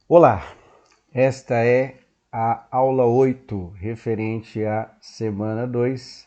Olá, esta é a aula 8 referente à semana 2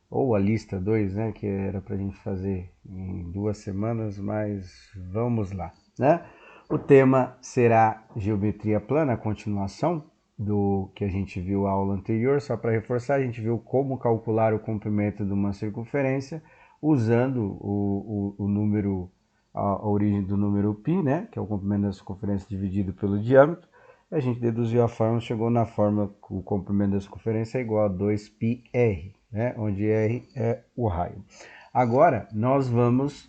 ou a lista 2, né, que era para a gente fazer em 2 semanas, mas vamos lá, né? O tema será geometria plana, a continuação do que a gente viu a aula anterior. Só para reforçar, a gente viu como calcular o comprimento de uma circunferência usando o número, a origem do número π, né, que é o comprimento da circunferência dividido pelo diâmetro. A gente deduziu a fórmula, chegou na fórmula que o comprimento da circunferência é igual a 2πr, né, onde r é o raio. Agora, nós vamos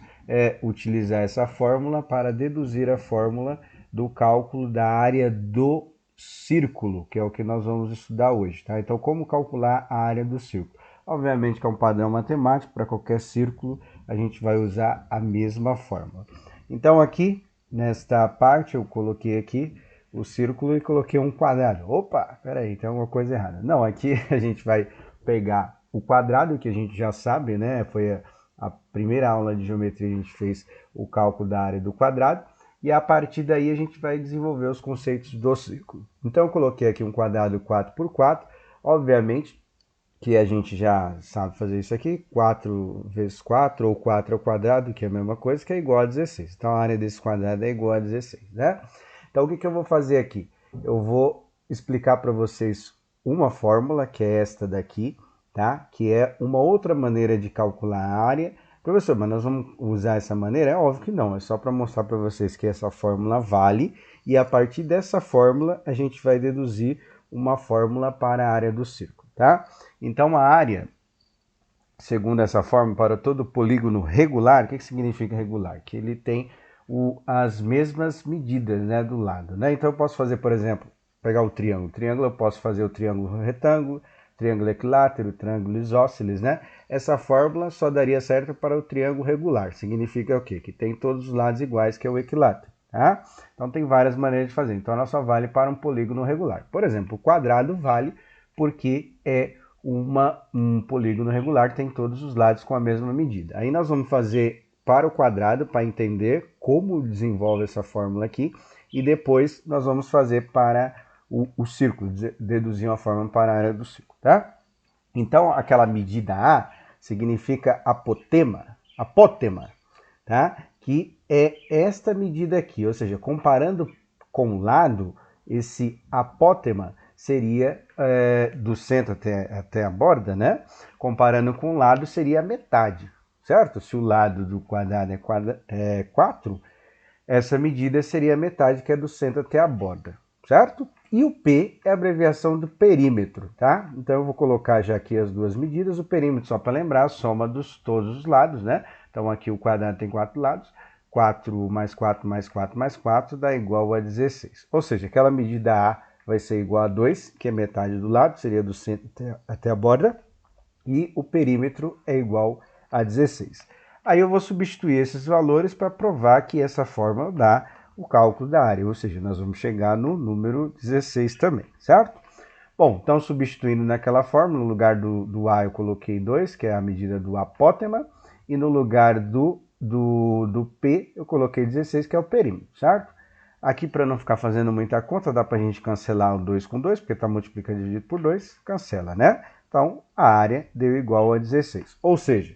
utilizar essa fórmula para deduzir a fórmula do cálculo da área do círculo, que é o que nós vamos estudar hoje, tá? Então, como calcular a área do círculo? Obviamente que é um padrão matemático, para qualquer círculo a gente vai usar a mesma fórmula. Então, aqui, nesta parte, eu coloquei aqui o círculo e coloquei um quadrado. Opa, peraí, tem alguma coisa errada. Não, aqui a gente vai pegar o quadrado, que a gente já sabe, né? Foi a primeira aula de geometria, a gente fez o cálculo da área do quadrado, e a partir daí a gente vai desenvolver os conceitos do círculo. Então eu coloquei aqui um quadrado 4 por 4, obviamente que a gente já sabe fazer isso aqui, 4 vezes 4, ou 4 ao quadrado, que é a mesma coisa, que é igual a 16. Então a área desse quadrado é igual a 16, né? Então o que eu vou fazer aqui? Eu vou explicar para vocês uma fórmula, que é esta daqui, tá? Que é uma outra maneira de calcular a área. Professor, mas nós vamos usar essa maneira? É óbvio que não, é só para mostrar para vocês que essa fórmula vale, e a partir dessa fórmula a gente vai deduzir uma fórmula para a área do círculo, tá? Então a área, segundo essa fórmula, para todo polígono regular, o que significa regular? Que ele tem as mesmas medidas, né, do lado, né? Então eu posso fazer, por exemplo, pegar o triângulo. Triângulo eu posso fazer o triângulo retângulo, triângulo equilátero, triângulo isósceles, né? Essa fórmula só daria certo para o triângulo regular. Significa o quê? Que tem todos os lados iguais, que é o equilátero, tá? Então tem várias maneiras de fazer. Então ela só vale para um polígono regular. Por exemplo, o quadrado vale porque é um polígono regular, tem todos os lados com a mesma medida. Aí nós vamos fazer para o quadrado, para entender como desenvolve essa fórmula aqui, e depois nós vamos fazer para o círculo, deduzir uma fórmula para a área do círculo, tá? Então, aquela medida A significa apótema, tá? Que é esta medida aqui, ou seja, comparando com o lado, esse apótema seria do centro até a borda, né? Comparando com o lado, seria a metade, certo? Se o lado do quadrado é 4, essa medida seria a metade, que é do centro até a borda, certo? E o P é a abreviação do perímetro, tá? Então eu vou colocar já aqui as duas medidas. O perímetro, só para lembrar, a soma dos todos os lados, né? Então aqui o quadrado tem 4 lados. 4 mais 4 mais 4 mais 4 dá igual a 16. Ou seja, aquela medida A vai ser igual a 2, que é metade do lado, seria do centro até a borda. E o perímetro é igual a 16. Aí eu vou substituir esses valores para provar que essa fórmula dá o cálculo da área, ou seja, nós vamos chegar no número 16 também, certo? Bom, então substituindo naquela fórmula, no lugar do A eu coloquei 2, que é a medida do apótema, e no lugar do P eu coloquei 16, que é o perímetro, certo? Aqui, para não ficar fazendo muita conta, dá para a gente cancelar o 2 com 2, porque está multiplicando dividido por 2, cancela, né? Então, a área deu igual a 16. Ou seja,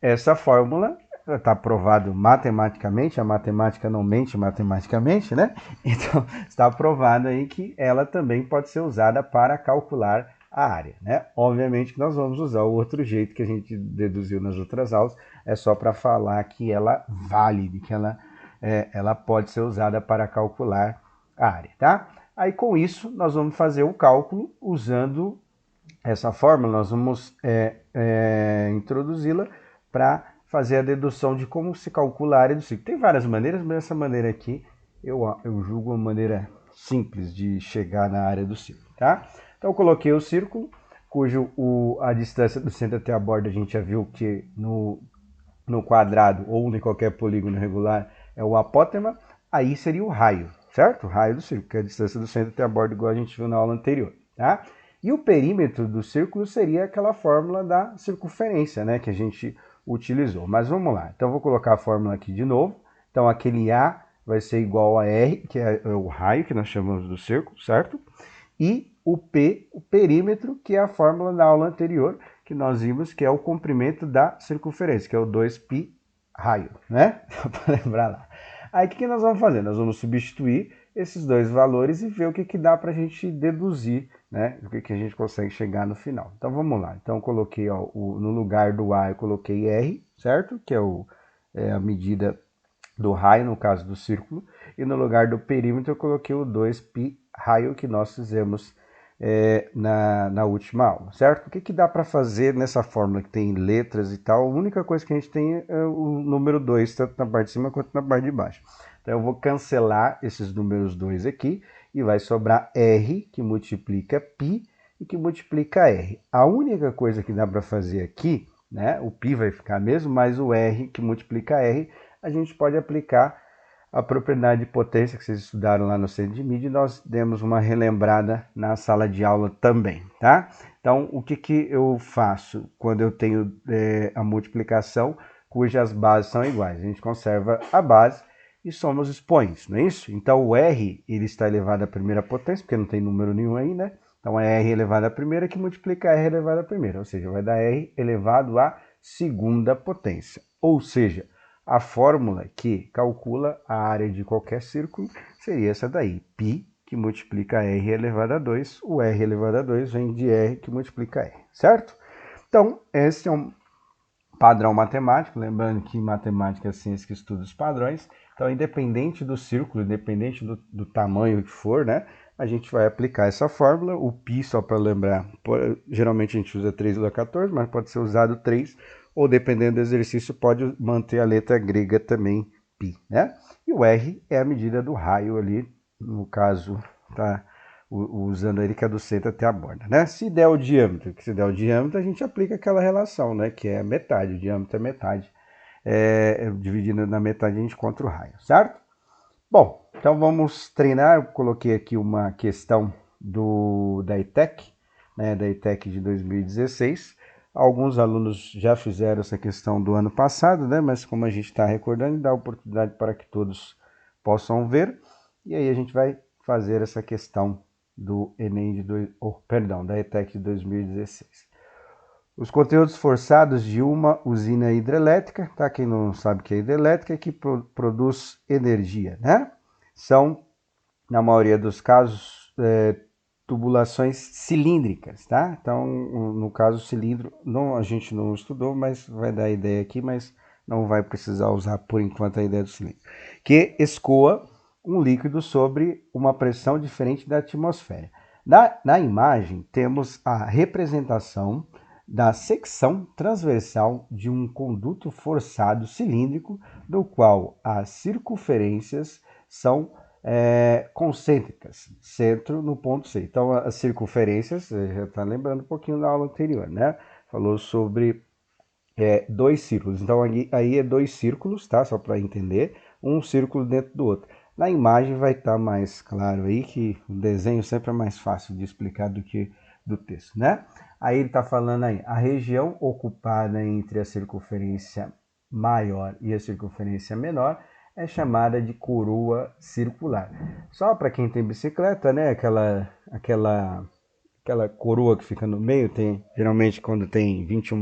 essa fórmula está provado matematicamente, a matemática não mente matematicamente, né? Então, está provado aí que ela também pode ser usada para calcular a área, né? Obviamente que nós vamos usar o outro jeito que a gente deduziu nas outras aulas, é só para falar que ela vale, que ela pode ser usada para calcular a área, tá? Aí com isso nós vamos fazer o cálculo usando essa fórmula, nós vamos introduzi-la para fazer a dedução de como se calcula a área do círculo. Tem várias maneiras, mas essa maneira aqui eu julgo uma maneira simples de chegar na área do círculo, tá? Então eu coloquei o círculo, cujo a distância do centro até a borda a gente já viu que no quadrado ou em qualquer polígono regular é o apótema, aí seria o raio, certo? O raio do círculo, que é a distância do centro até a borda, igual a gente viu na aula anterior, tá? E o perímetro do círculo seria aquela fórmula da circunferência, né, que a gente utilizou. Mas vamos lá. Então, vou colocar a fórmula aqui de novo. Então, aquele A vai ser igual a R, que é o raio que nós chamamos do círculo, certo? E o P, o perímetro, que é a fórmula da aula anterior, que nós vimos que é o comprimento da circunferência, que é o 2π raio, né? Para lembrar lá. Aí o que nós vamos fazer? Nós vamos substituir esses dois valores e ver o que dá para a gente deduzir, né? O que a gente consegue chegar no final. Então vamos lá. Então eu coloquei, ó, no lugar do A eu coloquei R, certo? Que é a medida do raio, no caso do círculo, e no lugar do perímetro eu coloquei o 2π raio que nós fizemos na última aula, certo? O que dá para fazer nessa fórmula que tem letras e tal? A única coisa que a gente tem é o número 2, tanto na parte de cima quanto na parte de baixo. Então eu vou cancelar esses números 2 aqui e vai sobrar R, que multiplica π e que multiplica R. A única coisa que dá para fazer aqui, né? O π vai ficar mesmo, mas o R, que multiplica R, a gente pode aplicar a propriedade de potência que vocês estudaram lá no centro de mídia e nós demos uma relembrada na sala de aula também, tá? Então, o que eu faço quando eu tenho a multiplicação cujas bases são iguais? A gente conserva a base e soma os expoentes, não é isso? Então, o R ele está elevado à primeira potência, porque não tem número nenhum aí, né? Então, é R elevado à primeira que multiplica R elevado à primeira, ou seja, vai dar R elevado à segunda potência. Ou seja, a fórmula que calcula a área de qualquer círculo seria essa daí, π, que multiplica R elevado a 2, o R elevado a 2 vem de R que multiplica R, certo? Então, esse é um padrão matemático, lembrando que matemática é a ciência que estuda os padrões, então independente do círculo, independente do tamanho que for, né, a gente vai aplicar essa fórmula, o π, só para lembrar, geralmente a gente usa 3,14, mas pode ser usado 3, ou dependendo do exercício, pode manter a letra grega também, π, né? E o R é a medida do raio ali, no caso, tá usando ele que é do centro até a borda, né? Se der o diâmetro, a gente aplica aquela relação, né? Que é metade, o diâmetro é metade. Dividindo na metade a gente encontra o raio, certo? Bom, então vamos treinar. Eu coloquei aqui uma questão da ETEC, né? Da ETEC de 2016. Alguns alunos já fizeram essa questão do ano passado, né? Mas como a gente está recordando, dá oportunidade para que todos possam ver. E aí a gente vai fazer essa questão do Enem da ETEC de 2016. Os conteúdos forçados de uma usina hidrelétrica, tá? Quem não sabe o que é hidrelétrica, é que produz energia, né? São, na maioria dos casos, tubulações cilíndricas, tá? Então, no caso, cilindro, não, a gente não estudou, mas vai dar ideia aqui, mas não vai precisar usar por enquanto a ideia do cilindro. Que escoa um líquido sobre uma pressão diferente da atmosfera. Na imagem, temos a representação da secção transversal de um conduto forçado cilíndrico, do qual as circunferências são concêntricas, centro no ponto C. Então, as circunferências, você já está lembrando um pouquinho da aula anterior, né? Falou sobre dois círculos. Então, aí é dois círculos, tá? Só para entender, um círculo dentro do outro. Na imagem vai estar mais claro aí, que o desenho sempre é mais fácil de explicar do que do texto, né? Aí ele está falando aí, a região ocupada entre a circunferência maior e a circunferência menor é chamada de coroa circular. Só para quem tem bicicleta, né? Aquela coroa que fica no meio, tem geralmente quando tem 21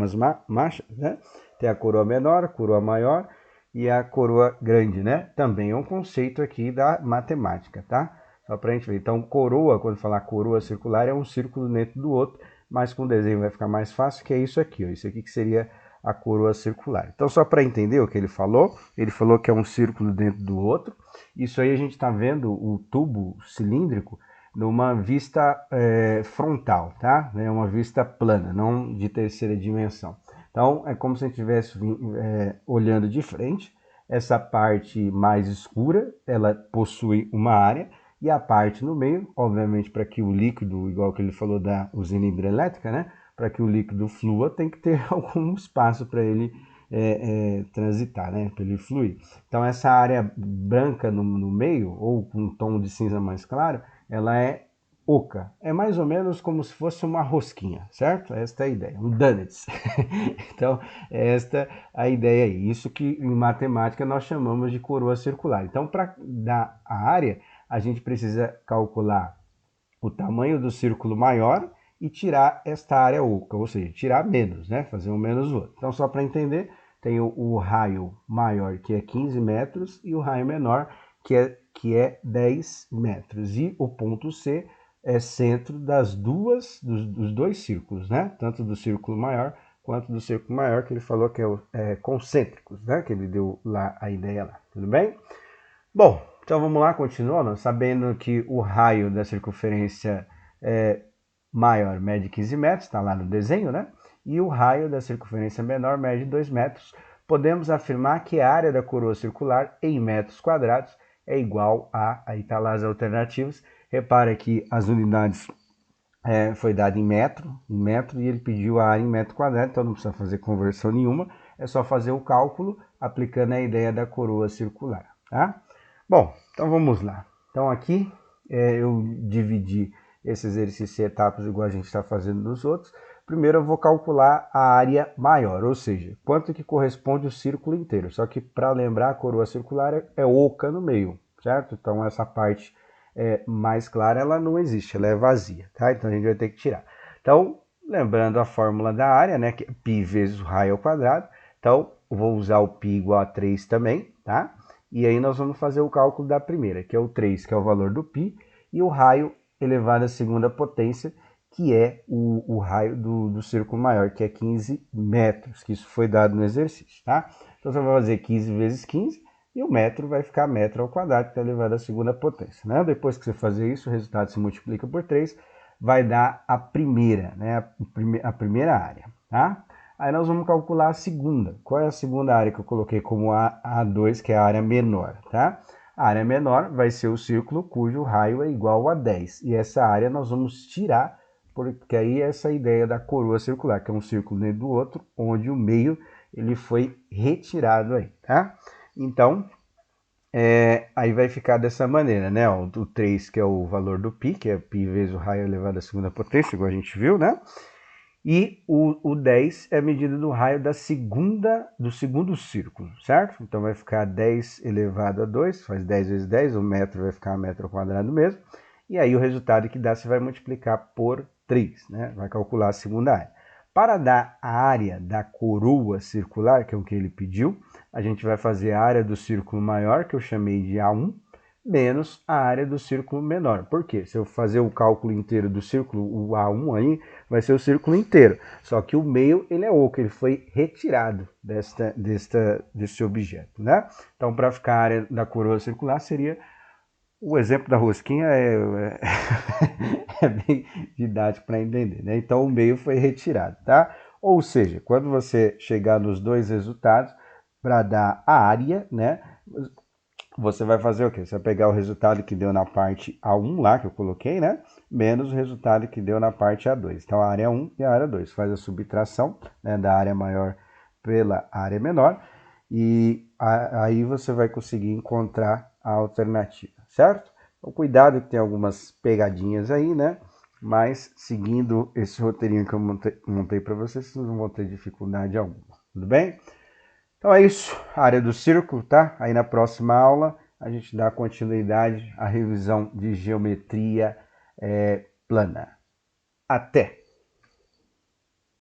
marchas, né? Tem a coroa menor, a coroa maior e a coroa grande, né? Também é um conceito aqui da matemática, tá? Só para a gente ver. Então, coroa, quando falar coroa circular, é um círculo dentro do outro, mas com o desenho vai ficar mais fácil, que é isso aqui, ó. Isso aqui que seria a coroa circular. Então, só para entender o que ele falou que é um círculo dentro do outro. Isso aí a gente está vendo o tubo cilíndrico numa vista frontal, tá? É uma vista plana, não de terceira dimensão. Então, é como se a gente estivesse olhando de frente. Essa parte mais escura, ela possui uma área, e a parte no meio, obviamente, para que o líquido, igual que ele falou da usina hidrelétrica, né? Para que o líquido flua, tem que ter algum espaço para ele transitar, né? Para ele fluir. Então, essa área branca no meio, ou com um tom de cinza mais claro, ela é oca. É mais ou menos como se fosse uma rosquinha, certo? Esta é a ideia, um donuts. Então, esta é a ideia aí. Isso que em matemática nós chamamos de coroa circular. Então, para dar a área, a gente precisa calcular o tamanho do círculo maior e tirar esta área oca, ou seja, tirar menos, né? Fazer um menos o outro. Então, só para entender, tem o raio maior, que é 15 metros, e o raio menor, que é 10 metros. E o ponto C é centro dos dois círculos, né? Tanto do círculo maior quanto do círculo maior, que ele falou que é concêntricos, né? Que ele deu lá a ideia lá, tudo bem? Bom, então vamos lá, continuando, sabendo que o raio da circunferência maior mede 15 metros, está lá no desenho, né? E o raio da circunferência menor mede 2 metros, podemos afirmar que a área da coroa circular em metros quadrados é igual a, aí está lá as alternativas, repara que as unidades foi dado em metro, e ele pediu a área em metro quadrado, então não precisa fazer conversão nenhuma, é só fazer o cálculo aplicando a ideia da coroa circular, tá? Bom, então vamos lá. Então aqui eu dividi esse exercício em etapas igual a gente está fazendo nos outros. Primeiro eu vou calcular a área maior, ou seja, quanto que corresponde o círculo inteiro. Só que para lembrar, a coroa circular é oca no meio, certo? Então essa parte mais clara ela não existe, ela é vazia, tá? Então a gente vai ter que tirar. Então, lembrando a fórmula da área, né, que é π vezes o raio ao quadrado. Então, vou usar o π igual a 3 também, tá? E aí nós vamos fazer o cálculo da primeira, que é o 3, que é o valor do π, e o raio elevado à segunda potência, que é o raio do círculo maior, que é 15 metros, que isso foi dado no exercício, tá? Então você vai fazer 15 vezes 15, e o metro vai ficar metro ao quadrado, que é elevado à segunda potência, né? Depois que você fazer isso, o resultado se multiplica por 3, vai dar a primeira, né? A primeira área, tá? Aí nós vamos calcular a segunda. Qual é a segunda área que eu coloquei como A2, que é a área menor, tá? A área menor vai ser o círculo cujo raio é igual a 10. E essa área nós vamos tirar, porque aí é essa ideia da coroa circular, que é um círculo dentro do outro, onde o meio ele foi retirado aí, tá? Então, aí vai ficar dessa maneira, né? Ó, o 3, que é o valor do π, que é π vezes o raio elevado à segunda potência, igual a gente viu, né? E o 10 é a medida do raio do segundo círculo, certo? Então vai ficar 10 elevado a 2, faz 10 vezes 10, o metro vai ficar metro ao quadrado mesmo. E aí o resultado que dá, você vai multiplicar por 3, né? Vai calcular a segunda área. Para dar a área da coroa circular, que é o que ele pediu, a gente vai fazer a área do círculo maior, que eu chamei de A1, menos a área do círculo menor. Por quê? Se eu fazer o cálculo inteiro do círculo, o A1 aí, vai ser o círculo inteiro. Só que o meio, ele é oco, ele foi retirado desse objeto, né? Então, para ficar a área da coroa circular, seria... O exemplo da rosquinha é bem didático para entender, né? Então, o meio foi retirado, tá? Ou seja, quando você chegar nos dois resultados, para dar a área, né? Você vai fazer o quê? Você vai pegar o resultado que deu na parte A1 lá, que eu coloquei, né? Menos o resultado que deu na parte A2. Então, a área 1 e a área 2. Faz a subtração, né, da área maior pela área menor. E aí você vai conseguir encontrar a alternativa, certo? Então, cuidado que tem algumas pegadinhas aí, né? Mas, seguindo esse roteirinho que eu montei para vocês, vocês não vão ter dificuldade alguma. Tudo bem? Então é isso, a área do círculo, tá? Aí na próxima aula a gente dá continuidade à revisão de geometria plana. Até!